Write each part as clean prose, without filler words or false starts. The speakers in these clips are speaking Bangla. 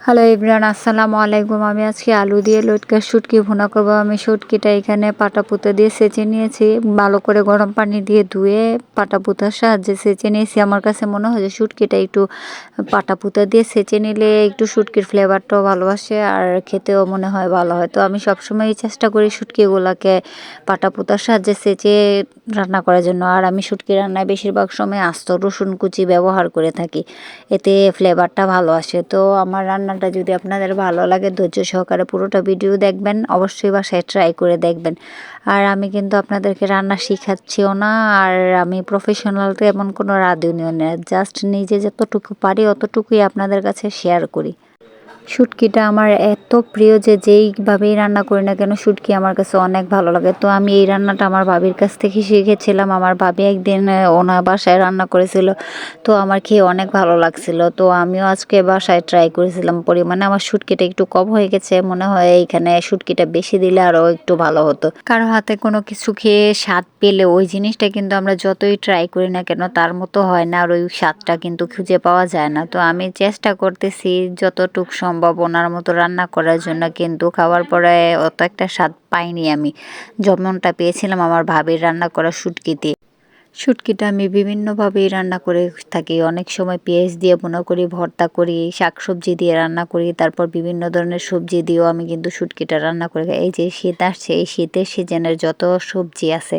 হ্যালো এভরিওয়ান, আসসালামু আলাইকুম। আমি আজকে আলু দিয়ে লটকা শুটকি ভুনা করব। আমি শুটকিটা এখানে পাটা পুঁতা দিয়ে সেঁচে নিয়েছি, ভালো করে গরম পানি দিয়ে ধুয়ে পাটা পুঁতার সাহায্যে সেঁচে নিয়েছি। আমার কাছে মনে হয় যে শুটকিটা একটু পাটা পুঁতা দিয়ে সেঁচে নিলে একটু শুটকির ফ্লেভারটাও ভালোবাসে আর খেতেও মনে হয় ভালো হয়। তো আমি সবসময়ই চেষ্টা করি শুটকিগুলোকে পাটা পুঁতার সাহায্যে সেঁচে রান্না করার জন্য। আর আমি শুটকি রান্নায় বেশিরভাগ সময় আস্ত রসুন কুচি ব্যবহার করে থাকি, এতে ফ্লেভারটা ভালো আসে। তো আমার রান্নাটা যদি আপনাদের ভালো লাগে, ধৈর্য সহকারে পুরোটা ভিডিও দেখবেন, অবশ্যই বাসায় ট্রাই করে দেখবেন। আর আমি কিন্তু আপনাদেরকে রান্না শিখাচ্ছিও না, আর আমি প্রফেশনাল তো এমন কোনো রাঁধুনিও না, জাস্ট নিজে যতটুকু পারি অতটুকুই আপনাদের কাছে শেয়ার করি। শুটকিটা আমার এত প্রিয় যে যেইভাবেই রান্না করি না কেন শুটকি আমার কাছে অনেক ভালো লাগে। তো আমি এই রান্নাটা আমার ভাবির কাছ থেকে শিখেছিলাম। আমার ভাবি একদিন ওনার বাসায় রান্না করেছিল, তো আমার খেয়ে অনেক ভালো লাগছিল। তো আমিও আজকে বাসায় ট্রাই করেছিলাম। পরিমাণে আমার শুটকিটা একটু কম হয়ে গেছে, মনে হয় এইখানে শুটকিটা বেশি দিলে আরও একটু ভালো হতো। কারো হাতে কোনো কিছু খেয়ে স্বাদ পেলে ওই জিনিসটা কিন্তু আমরা যতই ট্রাই করি না কেন তার মতো হয় না, আর ওই স্বাদটা কিন্তু খুঁজে পাওয়া যায় না। তো আমি চেষ্টা করতেছি যতটুকু সম্ভব ওনার মতো রান্না করার জন্য, কিন্তু খাওয়ার পরে অত একটা স্বাদ পাইনি আমি যেমনটা পেয়েছিলাম আমার ভাবির রান্না করা শুটকিতে। শুটকিটা আমি বিভিন্নভাবেই রান্না করে থাকি। অনেক সময় পেঁয়াজ দিয়ে ভুনা করি, ভর্তা করি, শাকসবজি দিয়ে রান্না করি, তারপর বিভিন্ন ধরনের সবজি দিয়েও আমি কিন্তু শুটকিটা রান্না করে খাই। এই যে শীত আসছে, এই শীতের সিজনের যত সবজি আছে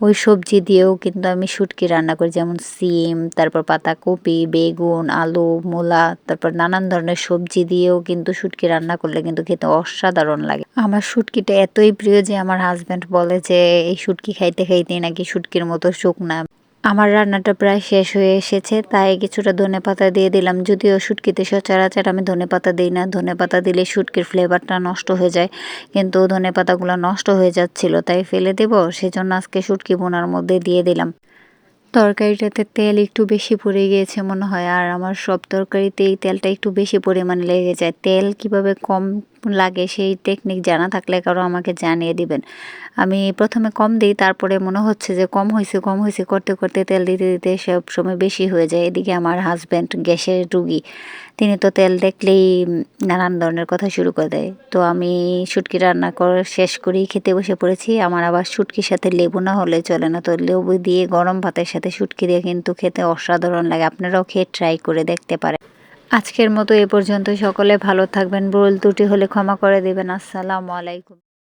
ওই সবজি দিয়েও কিন্তু আমি শুটকি রান্না করি, যেমন সিম, তারপর পাতাকপি, বেগুন, আলু, মূলা, তারপর নানান ধরনের সবজি দিয়েও কিন্তু শুটকি রান্না করলে কিন্তু খেতে অসাধারণ লাগে। আমার শুটকিটা এতই প্রিয় যে আমার হাজব্যান্ড বলে যে এই শুটকি খাইতে খাইতেই নাকি শুটকির মতো শুকনা। আমার রান্নাটা প্রায় শেষ হয়ে এসেছে, তাই কিছুটা ধনেপাতা দিয়ে দিলাম। যদিও শুটকিতে সচরাচর আমি ধনেপাতা দিই না, ধনেপাতা দিলে শুটকির ফ্লেভারটা নষ্ট হয়ে যায়, কিন্তু ধনেপাতাগুলো নষ্ট হয়ে যাচ্ছিল তাই ফেলে দেব, সেজন্য আজকে শুটকি বোনার মধ্যে দিয়ে দিলাম। তরকারিটাতে তেল একটু বেশি পড়ে গিয়েছে মনে হয়, আর আমার সব তরকারিতে এই তেলটা একটু বেশি পরিমাণে লেগে যায়। তেল কিভাবে কম লাগে সেই টেকনিক জানা থাকলে কারো আমাকে জানিয়ে দিবেন। আমি প্রথমে কম দিই, তারপরে মনে হচ্ছে যে কম হয়েছে করতে করতে তেল দিতে দিতে সব সময় বেশি হয়ে যায়। এদিকে আমার হাজব্যান্ড গ্যাসের রুগী, তিনি তো তেল দেখলেই নানান ধরনের কথা শুরু করে দেয়। তো আমি শুটকি রান্না করে শেষ করেই খেতে বসে পড়েছি। আমার আবার শুটকির সাথে লেবু না হলে চলে না, তো লেবু দিয়ে গরম ভাতের সাথে শুটকি দিয়ে কিন্তু খেতে অসাধারণ লাগে। আপনারাও খেয়ে ট্রাই করে দেখতে পারেন। আজকের মতো এ পর্যন্ত। সকলে ভালো থাকবেন, ভুল ত্রুটি হলে ক্ষমা করে দেবেন। আসসালামু আলাইকুম।